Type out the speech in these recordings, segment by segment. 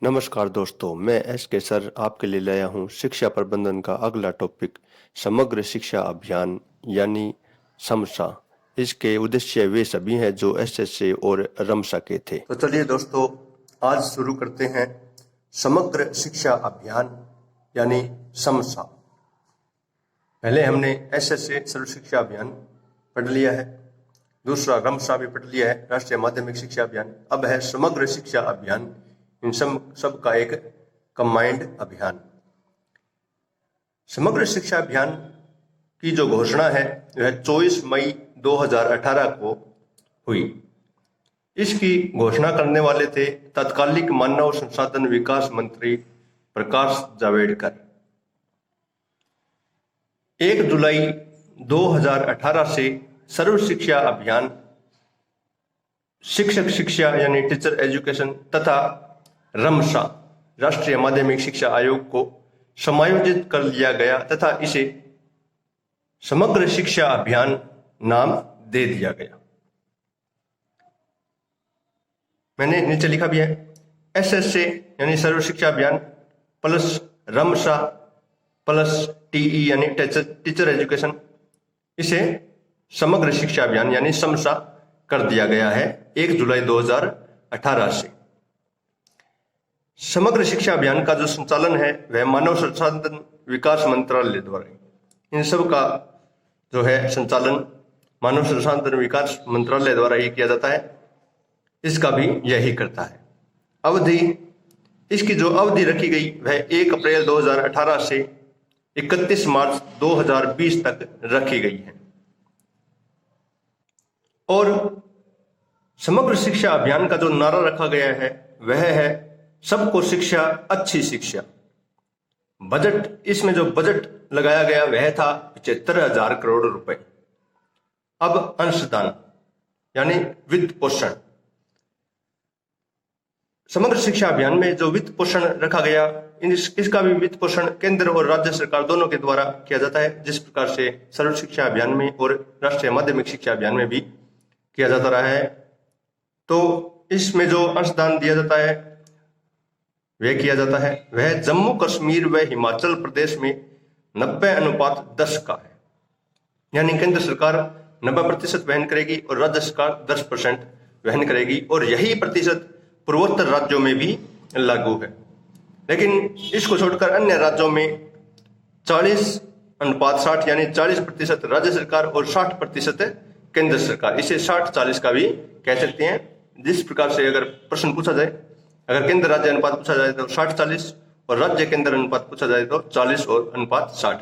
नमस्कार दोस्तों, मैं एस के सर आपके लिए लाया हूँ शिक्षा प्रबंधन का अगला टॉपिक समग्र शिक्षा अभियान यानी समसा। इसके उद्देश्य वे सभी हैं जो एसएसए और रमसा के थे। तो चलिए दोस्तों, आज शुरू करते हैं समग्र शिक्षा अभियान यानी समसा। पहले हमने एसएसए सर्व शिक्षा अभियान पढ़ लिया है, दूसरा रमसा भी पढ़ लिया है, राष्ट्रीय माध्यमिक शिक्षा अभियान। अब है समग्र शिक्षा अभियान, इन सब का एक कंबाइंड अभियान। समग्र शिक्षा अभियान की जो घोषणा है वह 24 मई 2018 को हुई। इसकी घोषणा करने वाले थे तत्कालिक मानव संसाधन विकास मंत्री प्रकाश जावड़ेकर। 1 जुलाई 2018 से सर्व शिक्षा अभियान शिक्षक शिक्षा यानी टीचर एजुकेशन तथा रमसा राष्ट्रीय माध्यमिक शिक्षा आयोग को समायोजित कर लिया गया तथा इसे समग्र शिक्षा अभियान नाम दे दिया गया। मैंने नीचे लिखा भी है, एसएसए यानी सर्व शिक्षा अभियान प्लस रमसा प्लस टीई यानी टीचर एजुकेशन, इसे समग्र शिक्षा अभियान यानी समसा कर दिया गया है 1 जुलाई 2018 से। समग्र शिक्षा अभियान का जो संचालन है वह मानव संसाधन विकास मंत्रालय द्वारा, इन सब का जो है संचालन मानव संसाधन विकास मंत्रालय द्वारा ही किया जाता है। इसका भी यही करता है। अवधि, इसकी जो अवधि रखी गई वह 1 अप्रैल 2018 से 31 मार्च 2020 तक रखी गई है। और समग्र शिक्षा अभियान का जो नारा रखा गया है वह है सबको शिक्षा अच्छी शिक्षा। बजट, इसमें जो बजट लगाया गया वह था 75,000 करोड़ रुपए। अब अंशदान यानी वित्त पोषण, समग्र शिक्षा अभियान में जो वित्त पोषण रखा गया इसका भी वित्त पोषण केंद्र और राज्य सरकार दोनों के द्वारा किया जाता है, जिस प्रकार से सर्व शिक्षा अभियान में और राष्ट्रीय माध्यमिक शिक्षा अभियान में भी किया जाता रहा है। तो इसमें जो अंशदान दिया जाता है वह किया जाता है वह जम्मू कश्मीर व हिमाचल प्रदेश में 90:10 का है, यानी केंद्र सरकार 90% वहन करेगी और राज्य सरकार 10% वहन करेगी, और यही प्रतिशत पूर्वोत्तर राज्यों में भी लागू है। लेकिन इसको छोड़कर अन्य राज्यों में 40:60 यानी 40% राज्य सरकार और 60% केंद्र सरकार, इसे 60-40 का भी कह सकते हैं। जिस प्रकार से अगर प्रश्न पूछा जाए, अगर केंद्र राज्य अनुपात पूछा जाए तो 60-40 और राज्य केंद्र अनुपात पूछा जाए तो 40 और अनुपात 60।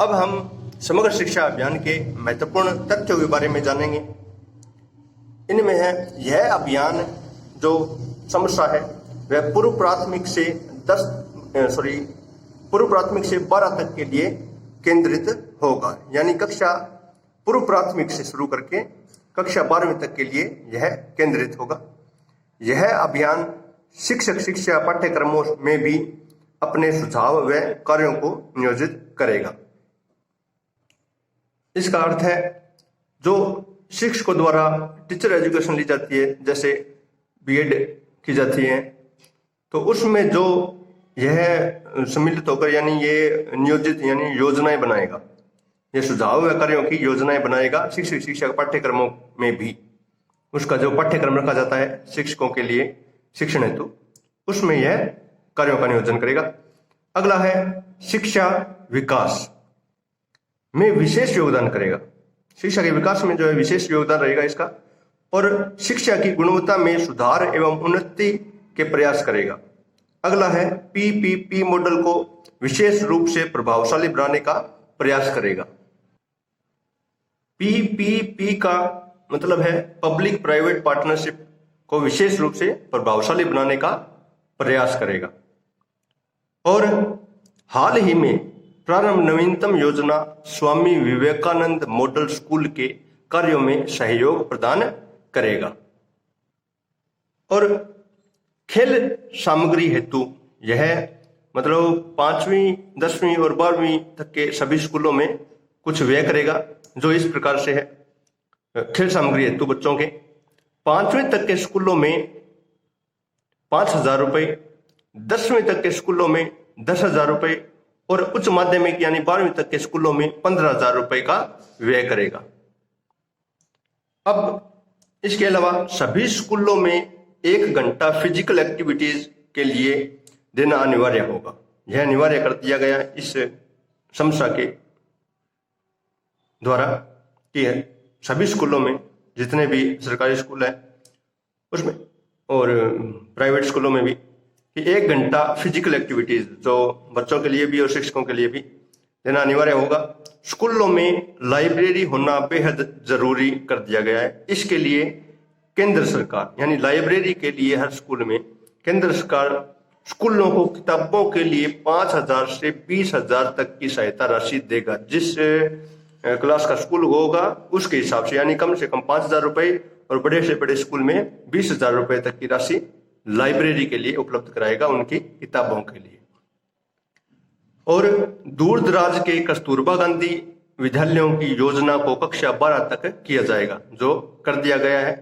अब हम समग्र शिक्षा अभियान के महत्वपूर्ण तथ्यों के बारे में जानेंगे। इनमें है, यह अभियान जो समसा है वह पूर्व प्राथमिक से 12 तक के लिए केंद्रित होगा, यानी कक्षा पूर्व प्राथमिक से शुरू करके कक्षा 12वीं तक के लिए यह केंद्रित होगा। यह अभियान शिक्षक शिक्षा पाठ्यक्रमों में भी अपने सुझाव व कार्यों को नियोजित करेगा। इसका अर्थ है, जो शिक्षकों द्वारा टीचर एजुकेशन ली जाती है, जैसे बीएड की जाती है, तो उसमें जो यह सम्मिलित होकर यानी ये नियोजित यानी योजनाएं बनाएगा, ये सुझाव व कार्यों की योजनाएं बनाएगा शिक्षक शिक्षा पाठ्यक्रमों में भी। उसका जो पाठ्यक्रम रखा जाता है शिक्षकों के लिए शिक्षण हेतु, उसमें यह कार्यों का नियोजन करेगा। अगला है, शिक्षा विकास में विशेष योगदान करेगा। शिक्षा के विकास में जो है विशेष योगदान रहेगा इसका, और शिक्षा की गुणवत्ता में सुधार एवं उन्नति के प्रयास करेगा। अगला है, पीपीपी मॉडल को विशेष रूप से प्रभावशाली बनाने का प्रयास करेगा। पीपीपी का मतलब है पब्लिक प्राइवेट पार्टनरशिप को विशेष रूप से प्रभावशाली बनाने का प्रयास करेगा। और हाल ही में प्रारंभ नवीनतम योजना स्वामी विवेकानंद मॉडल स्कूल के कार्यों में सहयोग प्रदान करेगा। और खेल सामग्री हेतु यह मतलब 5वीं 10वीं और 12वीं तक के सभी स्कूलों में कुछ व्यय करेगा, जो इस प्रकार से है। खेल सामग्री हेतु बच्चों के। 5वीं तक के स्कूलों में 5,000 रुपये, 10वीं तक के स्कूलों में 10,000 रुपये और उच्च माध्यमिक यानी 12वीं तक के स्कूलों में 15,000 रुपये का व्यय करेगा। अब इसके अलावा सभी स्कूलों में 1 घंटा फिजिकल एक्टिविटीज के लिए देना अनिवार्य होगा। यह अनिवार्य कर दिया गया इस समस्या के द्वारा कि सभी स्कूलों में, जितने भी सरकारी स्कूल है उसमें और प्राइवेट स्कूलों में भी, कि 1 घंटा फिजिकल एक्टिविटीज जो बच्चों के लिए भी और शिक्षकों के लिए भी देना अनिवार्य होगा। स्कूलों में लाइब्रेरी होना बेहद जरूरी कर दिया गया है। इसके लिए केंद्र सरकार यानी लाइब्रेरी के लिए हर स्कूल में केंद्र सरकार स्कूलों को किताबों के लिए 5,000 से 20,000 तक की सहायता राशि देगा। जिस क्लास का स्कूल होगा उसके हिसाब से, यानी कम से कम 5,000 रुपए और बड़े से बड़े स्कूल में 20,000 रुपए तक की राशि लाइब्रेरी के लिए उपलब्ध कराएगा उनकी किताबों के लिए। और दूर दराज के कस्तूरबा गांधी विद्यालयों की योजना को कक्षा 12 तक किया जाएगा, जो कर दिया गया है।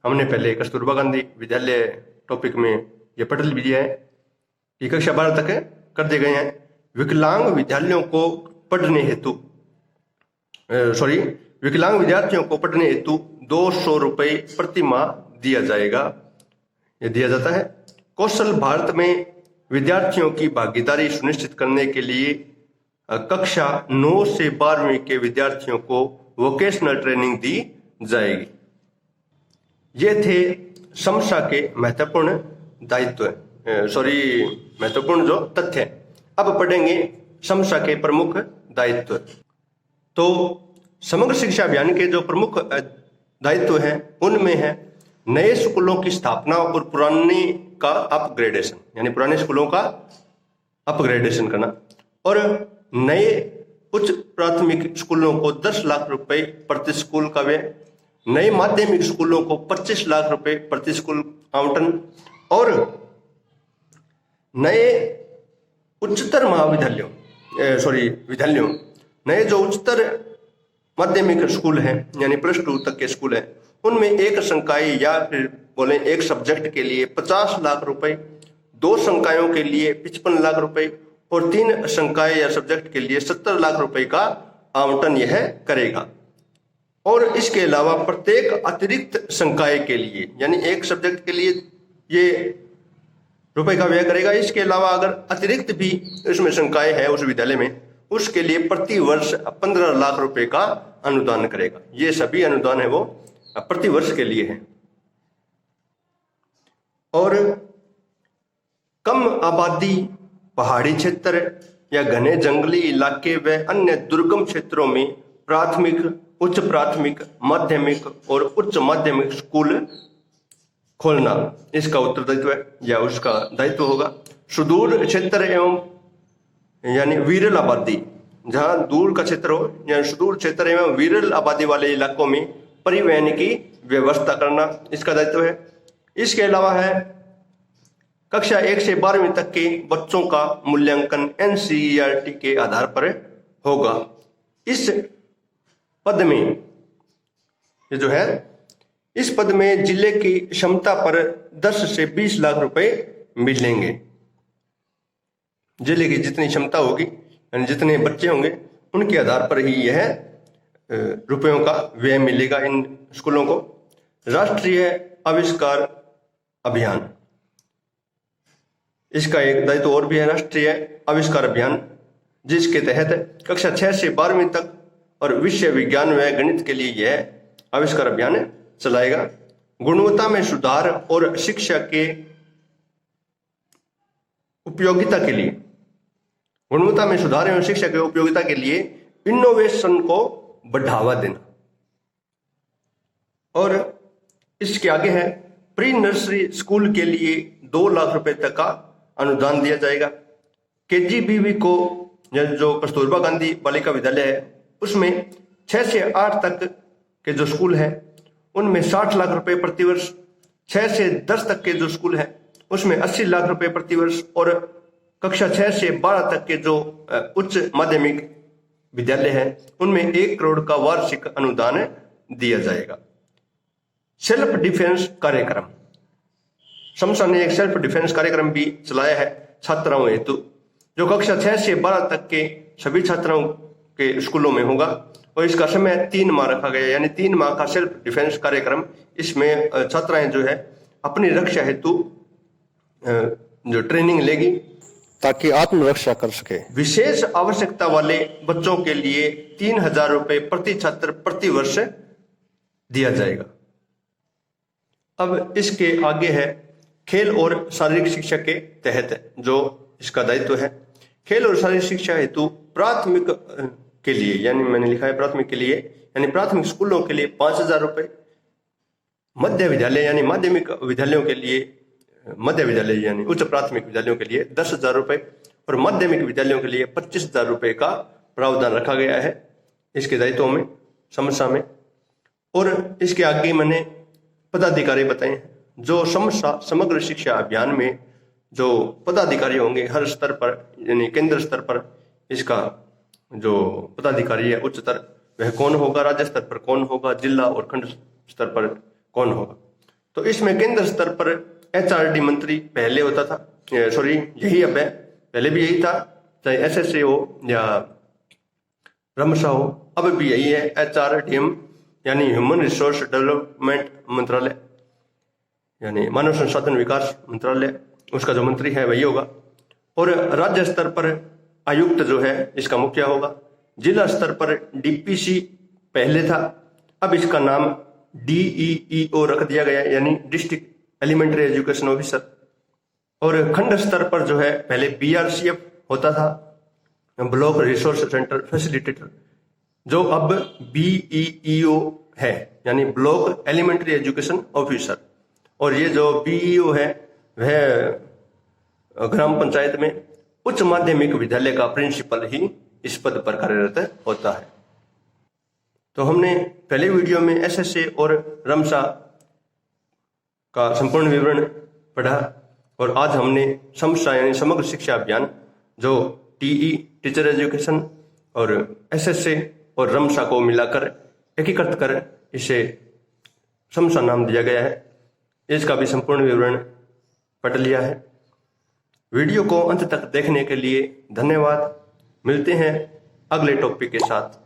हमने पहले कस्तूरबा गांधी विद्यालय टॉपिक में ये पढ़ लिया है कि कक्षा 12 तक कर दिए गए हैं। विकलांग विद्यालयों को पढ़ने हेतु विकलांग विद्यार्थियों को पढ़ने हेतु 200 रुपये प्रति माह दिया जाएगा, ये दिया जाता है। कौशल भारत में विद्यार्थियों की भागीदारी सुनिश्चित करने के लिए कक्षा 9 से 12वीं के विद्यार्थियों को वोकेशनल ट्रेनिंग दी जाएगी। ये थे समस्या के महत्वपूर्ण महत्वपूर्ण जो तथ्य। अब पढ़ेंगे समस्या के प्रमुख दायित्व। तो समग्र शिक्षा अभियान के जो प्रमुख दायित्व हैं उनमें है नए स्कूलों की स्थापना और पुराने का अपग्रेडेशन, यानी पुराने स्कूलों का अपग्रेडेशन करना, और नए उच्च प्राथमिक स्कूलों को 10 लाख रुपए प्रति स्कूल का व्यय, नए माध्यमिक स्कूलों को 25 लाख रुपए प्रति स्कूल आवंटन, और नए उच्चतर विद्यालयों नए जो उच्चतर माध्यमिक स्कूल हैं यानी +2 तक के स्कूल हैं उनमें एक संकाय या फिर बोले एक सब्जेक्ट के लिए 50 लाख रुपए, 2 संकायों के लिए 55 लाख रुपए और 3 संकाय या सब्जेक्ट के लिए 70 लाख रुपए का आवंटन यह करेगा। और इसके अलावा प्रत्येक अतिरिक्त संकाय के लिए यानी एक सब्जेक्ट के लिए ये रुपए का व्यय करेगा। इसके अलावा अगर अतिरिक्त भी इसमें संकाय है उस विद्यालय में, उसके लिए प्रति वर्ष 15 लाख रुपए का अनुदान करेगा। ये सभी अनुदान है वो प्रति वर्ष के लिए है। और कम आबादी, पहाड़ी क्षेत्र या घने जंगली इलाके व अन्य दुर्गम क्षेत्रों में प्राथमिक, उच्च प्राथमिक, माध्यमिक और उच्च माध्यमिक स्कूल खोलना इसका उत्तरदायित्व है या उसका दायित्व होगा। सुदूर क्षेत्र एवं यानी विरल आबादी, जहां दूर का क्षेत्र हो या सुदूर क्षेत्र एवं विरल आबादी वाले इलाकों में परिवहन की व्यवस्था करना इसका दायित्व है। इसके अलावा है कक्षा 1 से 12वीं तक के बच्चों का मूल्यांकन NCERT के आधार पर होगा। इस पद में ये जो है इस पद में जिले की क्षमता पर 10 से 20 लाख रुपए मिलेंगे। जिले की जितनी क्षमता होगी यानी जितने बच्चे होंगे उनके आधार पर ही यह रुपयों का व्यय मिलेगा इन स्कूलों को। राष्ट्रीय आविष्कार अभियान, इसका एक दायित्व और भी है, राष्ट्रीय आविष्कार अभियान, जिसके तहत कक्षा 6 से 12वीं तक और विषय विज्ञान व गणित के लिए यह आविष्कार अभियान चलाएगा। गुणवत्ता में सुधार और शिक्षा के उपयोगिता के लिए, गुणवत्ता में सुधार एवं शिक्षा के उपयोगिता के लिए इनोवेशन को बढ़ावा देना। और इसके आगे है प्री नर्सरी स्कूल के लिए 2 लाख रुपए तक का अनुदान दिया जाएगा। KGBV को जो कस्तूरबा गांधी बालिका विद्यालय है उसमें 6 से 8 तक के जो स्कूल है उनमें 60 लाख रुपए प्रति वर्ष, 6 से 10 तक के जो स्कूल है उसमें 80 लाख रुपए प्रति वर्ष, और कक्षा 6 से 12 तक के जो उच्च माध्यमिक विद्यालय है उनमें 1 करोड़ का वार्षिक अनुदान दिया जाएगा। सेल्फ डिफेंस कार्यक्रम, समसा ने एक सेल्फ डिफेंस कार्यक्रम भी चलाया है छात्राओं हेतु, जो कक्षा 6 से 12 तक के सभी छात्राओं के स्कूलों में होगा और इसका समय 3 माह रखा गया, यानी 3 माह का सेल्फ डिफेंस कार्यक्रम। इसमें छात्राएं जो है अपनी रक्षा हेतु जो ट्रेनिंग लेगी ताकि आत्मरक्षा कर सके। विशेष आवश्यकता वाले बच्चों के लिए 3,000 रुपए प्रति छात्र प्रति वर्ष दिया जाएगा। अब इसके आगे है खेल और शारीरिक शिक्षा के तहत जो इसका दायित्व है। खेल और शारीरिक शिक्षा हेतु प्राथमिक के लिए, यानी मैंने लिखा है प्राथमिक के लिए, यानी प्राथमिक स्कूलों के लिए 5,000 रुपए, मध्य विद्यालय यानी माध्यमिक विद्यालयों के लिए, मध्य विद्यालय यानी उच्च प्राथमिक विद्यालयों के लिए 10,000 रुपए और माध्यमिक विद्यालयों के लिए 25,000 रुपए का प्रावधान रखा गया है इसके दायित्वों में, समस्या में। और इसके आगे मैंने पदाधिकारी बताए हैं, जो समग्र शिक्षा अभियान में जो पदाधिकारी होंगे हर स्तर पर, यानी केंद्र स्तर पर इसका जो पदाधिकारी है उच्च स्तर, वह कौन होगा, राज्य स्तर पर कौन होगा, जिला और खंड स्तर पर कौन होगा। तो इसमें केंद्र स्तर पर HRD मंत्री पहले होता था, सॉरी यही अब है, पहले भी यही था, चाहे SSA हो या रमसा हो, अब भी यही है HRDM यानी ह्यूमन रिसोर्स डेवलपमेंट मंत्रालय, यानी मानव संसाधन विकास मंत्रालय, उसका जो मंत्री है वही होगा। और राज्य स्तर पर आयुक्त जो है इसका मुखिया होगा। जिला स्तर पर DPC पहले था, अब इसका नाम DEEO रख दिया गया, यानी डिस्ट्रिक्ट एलिमेंट्री एजुकेशन ऑफिसर। और खंड स्तर पर जो है पहले BRCF होता था, ब्लॉक रिसोर्स सेंटर फैसिलिटेटर, जो अब BEEO है, यानी ब्लॉक एलिमेंट्री एजुकेशन ऑफिसर। और ये जो BEO है वह ग्राम पंचायत में उच्च माध्यमिक विद्यालय का प्रिंसिपल ही इस पद पर कार्यरत होता है। तो हमने पहले वीडियो में SSA और रमसा का संपूर्ण विवरण पढ़ा और आज हमने समसा यानी समग्र शिक्षा अभियान जो TE टीचर एजुकेशन और SSA और रमसा को मिलाकर एकीकृत कर इसे समसा नाम दिया गया है, इसका भी संपूर्ण विवरण पढ़ लिया है। वीडियो को अंत तक देखने के लिए धन्यवाद। मिलते हैं अगले टॉपिक के साथ।